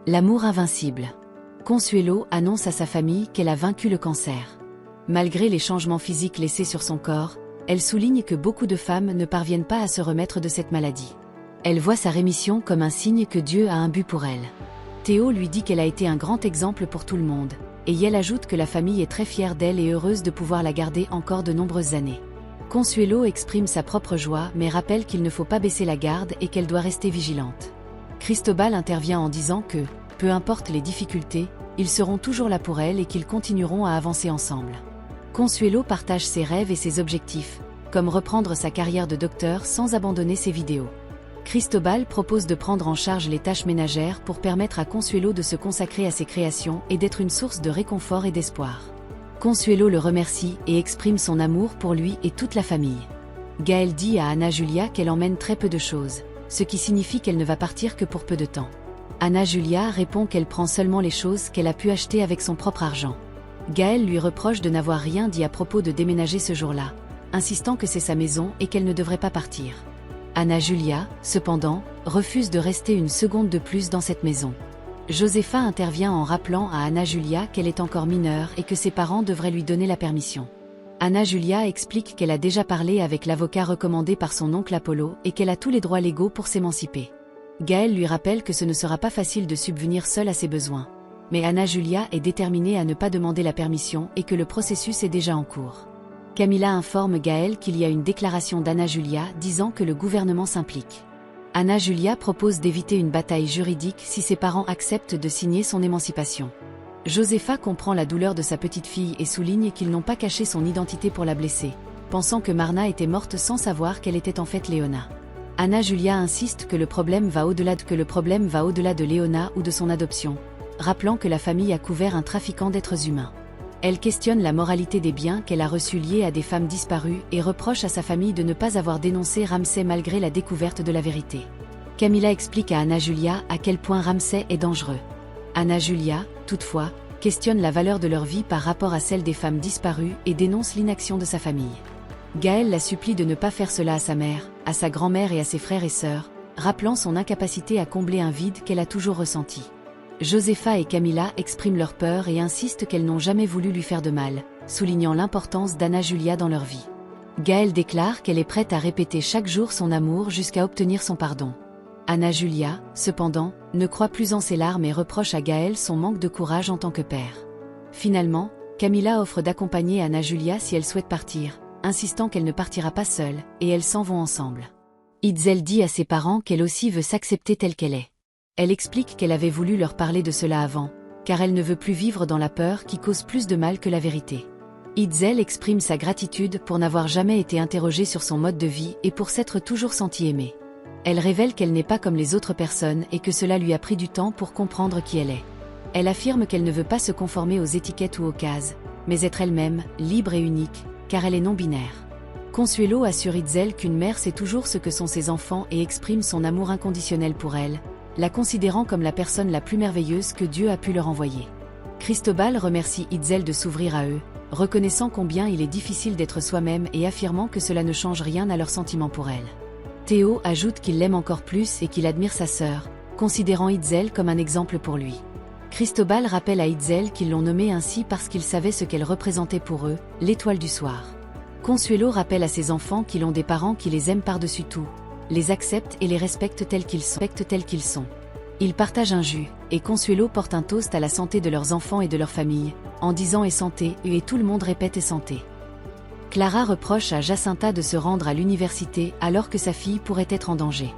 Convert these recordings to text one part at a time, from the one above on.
L'amour invincible. Consuelo annonce à sa famille qu'elle a vaincu le cancer. Malgré les changements physiques laissés sur son corps, elle souligne que beaucoup de femmes ne parviennent pas à se remettre de cette maladie. Elle voit sa rémission comme un signe que Dieu a un but pour elle. Théo lui dit qu'elle a été un grand exemple pour tout le monde, et elle ajoute que la famille est très fière d'elle et heureuse de pouvoir la garder encore de nombreuses années. Consuelo exprime sa propre joie mais rappelle qu'il ne faut pas baisser la garde et qu'elle doit rester vigilante. Cristobal intervient en disant que, peu importe les difficultés, ils seront toujours là pour elle et qu'ils continueront à avancer ensemble. Consuelo partage ses rêves et ses objectifs, comme reprendre sa carrière de docteur sans abandonner ses vidéos. Cristobal propose de prendre en charge les tâches ménagères pour permettre à Consuelo de se consacrer à ses créations et d'être une source de réconfort et d'espoir. Consuelo le remercie et exprime son amour pour lui et toute la famille. Gaël dit à Ana Julia qu'elle emmène très peu de choses, ce qui signifie qu'elle ne va partir que pour peu de temps. Ana Julia répond qu'elle prend seulement les choses qu'elle a pu acheter avec son propre argent. Gaël lui reproche de n'avoir rien dit à propos de déménager ce jour-là, insistant que c'est sa maison et qu'elle ne devrait pas partir. Ana Julia, cependant, refuse de rester une seconde de plus dans cette maison. Josefa intervient en rappelant à Ana Julia qu'elle est encore mineure et que ses parents devraient lui donner la permission. Ana Julia explique qu'elle a déjà parlé avec l'avocat recommandé par son oncle Apollo et qu'elle a tous les droits légaux pour s'émanciper. Gaël lui rappelle que ce ne sera pas facile de subvenir seule à ses besoins. Mais Ana Julia est déterminée à ne pas demander la permission et que le processus est déjà en cours. Camila informe Gaël qu'il y a une déclaration d'Ana Julia disant que le gouvernement s'implique. Ana Julia propose d'éviter une bataille juridique si ses parents acceptent de signer son émancipation. Josefa comprend la douleur de sa petite fille et souligne qu'ils n'ont pas caché son identité pour la blesser, pensant que Marna était morte sans savoir qu'elle était en fait Léona. Ana Julia insiste que le problème va au-delà de Léona ou de son adoption, rappelant que la famille a couvert un trafiquant d'êtres humains. Elle questionne la moralité des biens qu'elle a reçus liés à des femmes disparues et reproche à sa famille de ne pas avoir dénoncé Ramsay malgré la découverte de la vérité. Camila explique à Ana Julia à quel point Ramsay est dangereux. Ana Julia, toutefois, questionne la valeur de leur vie par rapport à celle des femmes disparues et dénonce l'inaction de sa famille. Gaël la supplie de ne pas faire cela à sa mère, à sa grand-mère et à ses frères et sœurs, rappelant son incapacité à combler un vide qu'elle a toujours ressenti. Josefa et Camila expriment leur peur et insistent qu'elles n'ont jamais voulu lui faire de mal, soulignant l'importance d'Ana Julia dans leur vie. Gaël déclare qu'elle est prête à répéter chaque jour son amour jusqu'à obtenir son pardon. Ana Julia, cependant, ne croit plus en ses larmes et reproche à Gaël son manque de courage en tant que père. Finalement, Camila offre d'accompagner Ana Julia si elle souhaite partir, insistant qu'elle ne partira pas seule, et elles s'en vont ensemble. Itzel dit à ses parents qu'elle aussi veut s'accepter telle qu'elle est. Elle explique qu'elle avait voulu leur parler de cela avant, car elle ne veut plus vivre dans la peur qui cause plus de mal que la vérité. Itzel exprime sa gratitude pour n'avoir jamais été interrogée sur son mode de vie et pour s'être toujours sentie aimée. Elle révèle qu'elle n'est pas comme les autres personnes et que cela lui a pris du temps pour comprendre qui elle est. Elle affirme qu'elle ne veut pas se conformer aux étiquettes ou aux cases, mais être elle-même, libre et unique, car elle est non-binaire. Consuelo assure Itzel qu'une mère sait toujours ce que sont ses enfants et exprime son amour inconditionnel pour elle, la considérant comme la personne la plus merveilleuse que Dieu a pu leur envoyer. Cristobal remercie Itzel de s'ouvrir à eux, reconnaissant combien il est difficile d'être soi-même et affirmant que cela ne change rien à leurs sentiments pour elle. Théo ajoute qu'il l'aime encore plus et qu'il admire sa sœur, considérant Itzel comme un exemple pour lui. Cristobal rappelle à Itzel qu'ils l'ont nommée ainsi parce qu'il savait ce qu'elle représentait pour eux, l'étoile du soir. Consuelo rappelle à ses enfants qu'ils ont des parents qui les aiment par-dessus tout, les acceptent et les respectent tels qu'ils sont. Ils partagent un jus, et Consuelo porte un toast à la santé de leurs enfants et de leur famille, en disant « et santé » et tout le monde répète « et santé ». Clara reproche à Jacinta de se rendre à l'université alors que sa fille pourrait être en danger.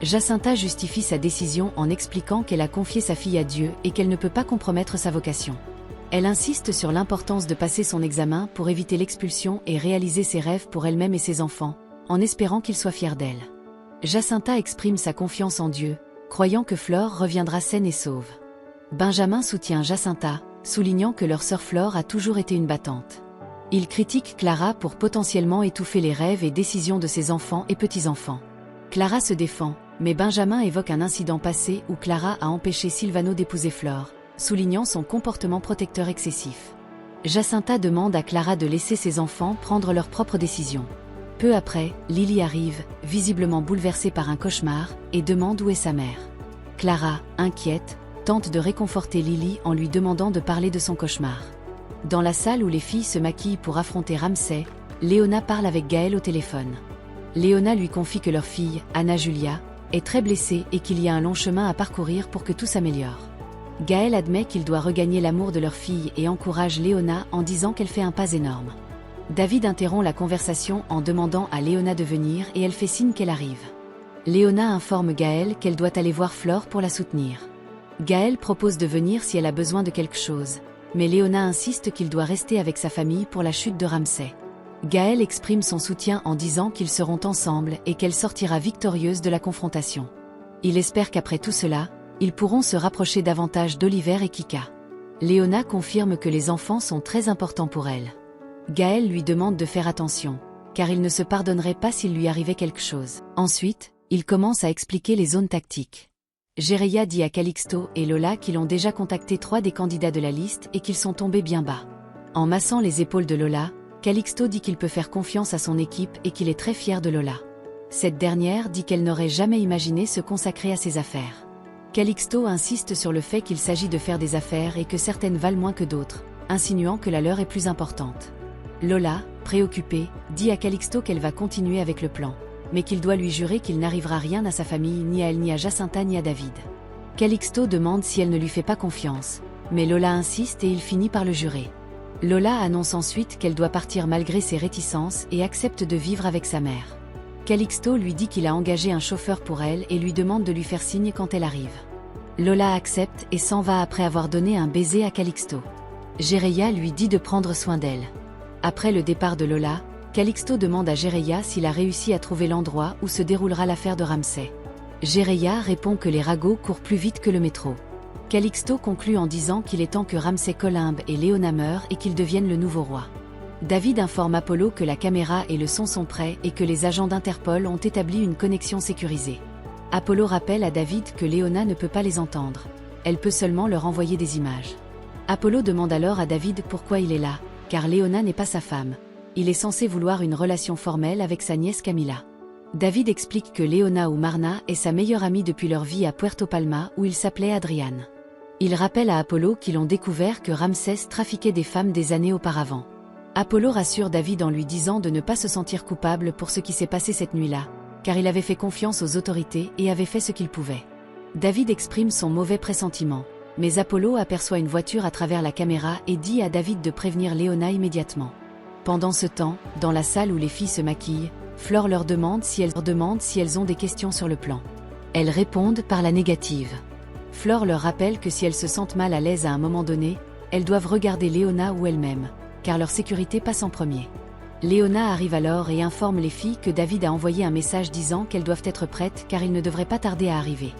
Jacinta justifie sa décision en expliquant qu'elle a confié sa fille à Dieu et qu'elle ne peut pas compromettre sa vocation. Elle insiste sur l'importance de passer son examen pour éviter l'expulsion et réaliser ses rêves pour elle-même et ses enfants, en espérant qu'ils soient fiers d'elle. Jacinta exprime sa confiance en Dieu, croyant que Flore reviendra saine et sauve. Benjamin soutient Jacinta, soulignant que leur sœur Flore a toujours été une battante. Il critique Clara pour potentiellement étouffer les rêves et décisions de ses enfants et petits-enfants. Clara se défend, mais Benjamin évoque un incident passé où Clara a empêché Silvano d'épouser Flore, soulignant son comportement protecteur excessif. Jacinta demande à Clara de laisser ses enfants prendre leurs propres décisions. Peu après, Lily arrive, visiblement bouleversée par un cauchemar, et demande où est sa mère. Clara, inquiète, tente de réconforter Lily en lui demandant de parler de son cauchemar. Dans la salle où les filles se maquillent pour affronter Ramsay, Léona parle avec Gaël au téléphone. Léona lui confie que leur fille, Anna Julia, est très blessée et qu'il y a un long chemin à parcourir pour que tout s'améliore. Gaël admet qu'il doit regagner l'amour de leur fille et encourage Léona en disant qu'elle fait un pas énorme. David interrompt la conversation en demandant à Léona de venir et elle fait signe qu'elle arrive. Léona informe Gaël qu'elle doit aller voir Flore pour la soutenir. Gaël propose de venir si elle a besoin de quelque chose, mais Léona insiste qu'il doit rester avec sa famille pour la chute de Ramsay. Gaël exprime son soutien en disant qu'ils seront ensemble et qu'elle sortira victorieuse de la confrontation. Il espère qu'après tout cela, ils pourront se rapprocher davantage d'Oliver et Kika. Léona confirme que les enfants sont très importants pour elle. Gaël lui demande de faire attention, car il ne se pardonnerait pas s'il lui arrivait quelque chose. Ensuite, il commence à expliquer les zones tactiques. Jéréia dit à Calixto et Lola qu'ils ont déjà contacté 3 des candidats de la liste et qu'ils sont tombés bien bas. En massant les épaules de Lola, Calixto dit qu'il peut faire confiance à son équipe et qu'il est très fier de Lola. Cette dernière dit qu'elle n'aurait jamais imaginé se consacrer à ses affaires. Calixto insiste sur le fait qu'il s'agit de faire des affaires et que certaines valent moins que d'autres, insinuant que la leur est plus importante. Lola, préoccupée, dit à Calixto qu'elle va continuer avec le plan, mais qu'il doit lui jurer qu'il n'arrivera rien à sa famille, ni à elle, ni à Jacinta, ni à David. Calixto demande si elle ne lui fait pas confiance, mais Lola insiste et il finit par le jurer. Lola annonce ensuite qu'elle doit partir malgré ses réticences et accepte de vivre avec sa mère. Calixto lui dit qu'il a engagé un chauffeur pour elle et lui demande de lui faire signe quand elle arrive. Lola accepte et s'en va après avoir donné un baiser à Calixto. Jéréia lui dit de prendre soin d'elle. Après le départ de Lola, Calixto demande à Jéréia s'il a réussi à trouver l'endroit où se déroulera l'affaire de Ramsay. Jéréia répond que les ragots courent plus vite que le métro. Calixto conclut en disant qu'il est temps que Ramsay Columbe et Léona meurent et qu'ils deviennent le nouveau roi. David informe Apollo que la caméra et le son sont prêts et que les agents d'Interpol ont établi une connexion sécurisée. Apollo rappelle à David que Léona ne peut pas les entendre. Elle peut seulement leur envoyer des images. Apollo demande alors à David pourquoi il est là, car Léona n'est pas sa femme. Il est censé vouloir une relation formelle avec sa nièce Camila. David explique que Léona ou Marna est sa meilleure amie depuis leur vie à Puerto Palma où il s'appelait Adrian. Il rappelle à Apollo qu'ils ont découvert que Ramsès trafiquait des femmes des années auparavant. Apollo rassure David en lui disant de ne pas se sentir coupable pour ce qui s'est passé cette nuit-là, car il avait fait confiance aux autorités et avait fait ce qu'il pouvait. David exprime son mauvais pressentiment, mais Apollo aperçoit une voiture à travers la caméra et dit à David de prévenir Léona immédiatement. Pendant ce temps, dans la salle où les filles se maquillent, Flore leur demande si elles ont des questions sur le plan. Elles répondent par la négative. Flore leur rappelle que si elles se sentent mal à l'aise à un moment donné, elles doivent regarder Léona ou elles-mêmes, car leur sécurité passe en premier. Léona arrive alors et informe les filles que David a envoyé un message disant qu'elles doivent être prêtes car il ne devrait pas tarder à arriver.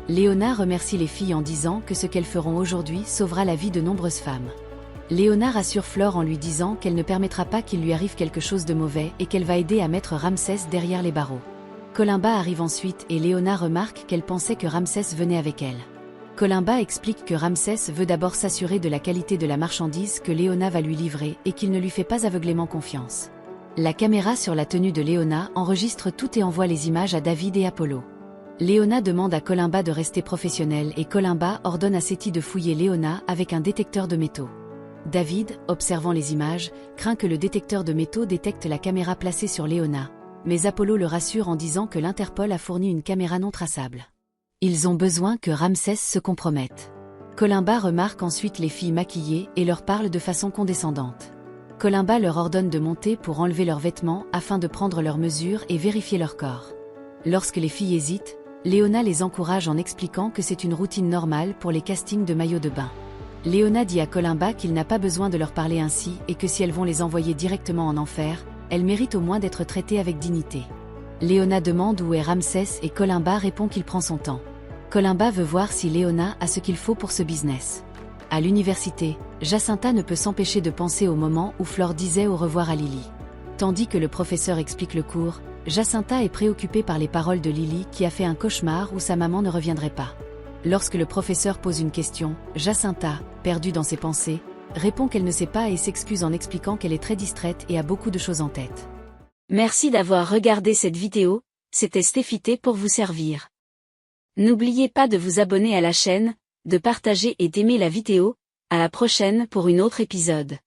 Léona remercie les filles en disant que ce qu'elles feront aujourd'hui sauvera la vie de nombreuses femmes. Léona rassure Flore en lui disant qu'elle ne permettra pas qu'il lui arrive quelque chose de mauvais et qu'elle va aider à mettre Ramsès derrière les barreaux. Columba arrive ensuite et Léona remarque qu'elle pensait que Ramsès venait avec elle. Columba explique que Ramsès veut d'abord s'assurer de la qualité de la marchandise que Léona va lui livrer et qu'il ne lui fait pas aveuglément confiance. La caméra sur la tenue de Léona enregistre tout et envoie les images à David et Apollo. Léona demande à Columba de rester professionnel et Columba ordonne à Seti de fouiller Léona avec un détecteur de métaux. David, observant les images, craint que le détecteur de métaux détecte la caméra placée sur Léona, mais Apollo le rassure en disant que l'Interpol a fourni une caméra non traçable. Ils ont besoin que Ramsès se compromette. Columba remarque ensuite les filles maquillées et leur parle de façon condescendante. Columba leur ordonne de monter pour enlever leurs vêtements afin de prendre leurs mesures et vérifier leur corps. Lorsque les filles hésitent, Léona les encourage en expliquant que c'est une routine normale pour les castings de maillots de bain. Léona dit à Columba qu'il n'a pas besoin de leur parler ainsi et que si elles vont les envoyer directement en enfer, elles méritent au moins d'être traitées avec dignité. Léona demande où est Ramsès et Columba répond qu'il prend son temps. Columba veut voir si Léona a ce qu'il faut pour ce business. À l'université, Jacinta ne peut s'empêcher de penser au moment où Flore disait au revoir à Lily. Tandis que le professeur explique le cours, Jacinta est préoccupée par les paroles de Lily qui a fait un cauchemar où sa maman ne reviendrait pas. Lorsque le professeur pose une question, Jacinta, perdue dans ses pensées, répond qu'elle ne sait pas et s'excuse en expliquant qu'elle est très distraite et a beaucoup de choses en tête. Merci d'avoir regardé cette vidéo, c'était Stéphité pour vous servir. N'oubliez pas de vous abonner à la chaîne, de partager et d'aimer la vidéo. À la prochaine pour une autre épisode.